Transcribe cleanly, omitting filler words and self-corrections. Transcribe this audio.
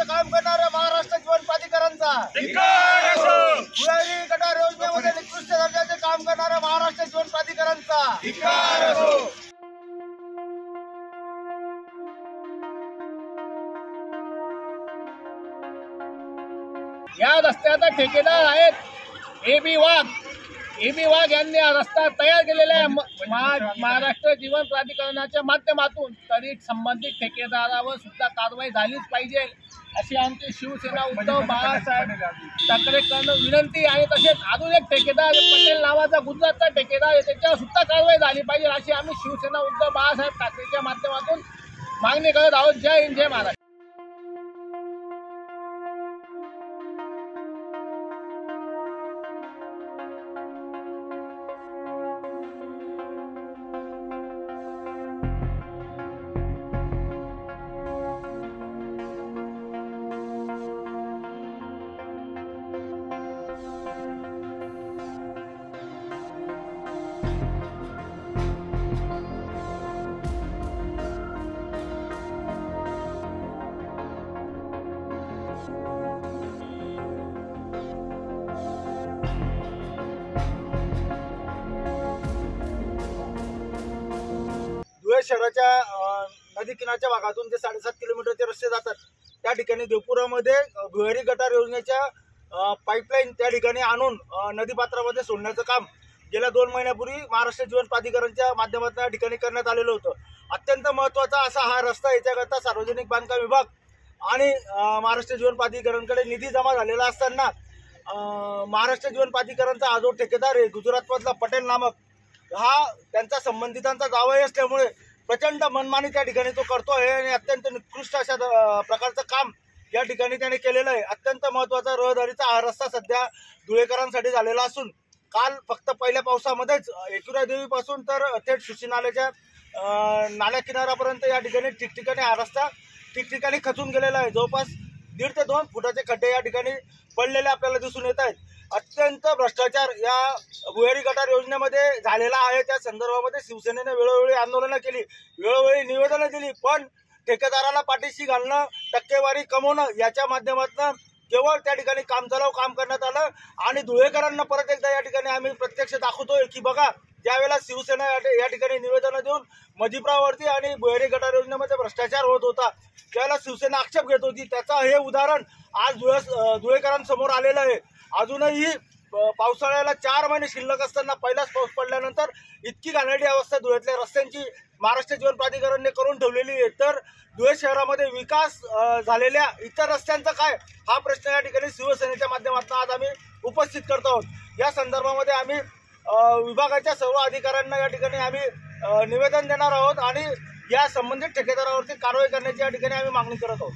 योजनेचं काम करणाऱ्या महाराष्ट्र जीवन प्राधिकरणचा भुयारी गटार योजनेमध्ये निकृष्ट दर्जाचे काम करणाऱ्या महाराष्ट्र जीवन प्राधिकरणचा या रस्त्याचा ठेकेदार आहेत एबी वाघ यांनी हा रस्ता तयार केलेला आहे महाराष्ट्र जीवन प्राधिकरणाच्या माध्यमातून। तरी संबंधित ठेकेदारावर सुद्धा कारवाई झालीच पाहिजे अशी आमची शिवसेना उद्धव बाळासाहेब ठाकरेंकडून विनंती आहे। तसेच अजून एक ठेकेदार पटेल नावाचा गुजरातचा ठेकेदार आहे, त्याच्यावर सुद्धा कारवाई झाली पाहिजे अशी आम्ही शिवसेना उद्धव बाळासाहेब ठाकरेंच्या माध्यमातून मागणी करत आहोत। जय हिंद, जय महाराष्ट्र। धुळे शहराच्या नदी किनारच्या भागातून जे 7.5 किलोमीटरचे रस्ते जातात त्या ठिकाणी देवपुरामध्ये भुयारी गटार योजनेच्या पाईपलाईन त्या ठिकाणी आणून नदीपात्रामध्ये सोडण्याचं काम गेल्या 2 महिन्यापूर्वी महाराष्ट्र जीवन प्राधिकरणच्या माध्यमातून या ठिकाणी करण्यात आलेलं होतं। अत्यंत महत्त्वाचा असा हा रस्ता, याच्याकरता सार्वजनिक बांधकाम विभाग आणि महाराष्ट्र जीवन प्राधिकरणकडे निधी जमा झालेला असताना महाराष्ट्र जीवन प्राधिकरणचा हा जो ठेकेदार आहे गुजरातमधला पटेल नामक, हा त्यांचा संबंधितांचा जावई असल्यामुळे प्रचंड मनमानी त्या ठिकाणी तो करतो आहे आणि अत्यंत निकृष्ट अशा प्रकारचं काम या ठिकाणी त्याने केलेलं आहे। अत्यंत महत्त्वाचा रहदारीचा हा रस्ता सध्या धुळेकरांसाठी झालेला असून काल फक्त पहिल्या पावसामध्येच एकविरा देवीपासून तर थेट सुशी नाल्याच्या नाल्या किनाऱ्यापर्यंत या ठिकाणी ठिकठिकाणी हा रस्ता ठिकठिकाणी खचून गेलेला आहे। जवळपास 1.5 ते 2 फुटाचे खड्डे या ठिकाणी पडलेले आपल्याला दिसून येत आहेत। अत्यंत भ्रष्टाचार या भुयारी गटार योजनेमध्ये झालेला आहे। त्या संदर्भामध्ये शिवसेनेने वेळोवेळी आंदोलनं केली, वेळोवेळी निवेदनं दिली, पण ठेकेदाराला पाठीशी घालणं, टक्केवारी कमवणं याच्या माध्यमातून केवळ त्या ठिकाणी काम करण्यात आलं। आणि धुळेकरांना परत एकदा या ठिकाणी आम्ही प्रत्यक्ष दाखवतोय की बघा, ज्यावेळेला शिवसेना या ठिकाणी निवेदनं देऊन मजिप्रावरती आणि भुयारी गटार योजनेमध्ये भ्रष्टाचार होत होता त्यावेळेला शिवसेना आक्षेप घेत होती, त्याचं हे उदाहरण आज धुळेकरांसमोर आलेलं आहे। अजूनही पावसाळ्याला 4 महिने शिल्लक असताना पहिलाच पाऊस पडल्यानंतर इतकी घाणेरडी अवस्था धुळ्यातल्या रस्त्यांची महाराष्ट्र जीवन प्राधिकरणने करून ठेवलेली आहे। तर धुळे शहरामध्ये विकास झालेल्या इतर रस्त्यांचा काय, हा प्रश्न या ठिकाणी शिवसेनेच्या माध्यमातून आज आम्ही उपस्थित करत आहोत। या संदर्भामध्ये आम्ही विभागाच्या सर्व अधिकाऱ्यांना या ठिकाणी आम्ही निवेदन देणार आहोत आणि या संबंधित ठेकेदारावरती कारवाई करण्याची या ठिकाणी आम्ही मागणी करत आहोत।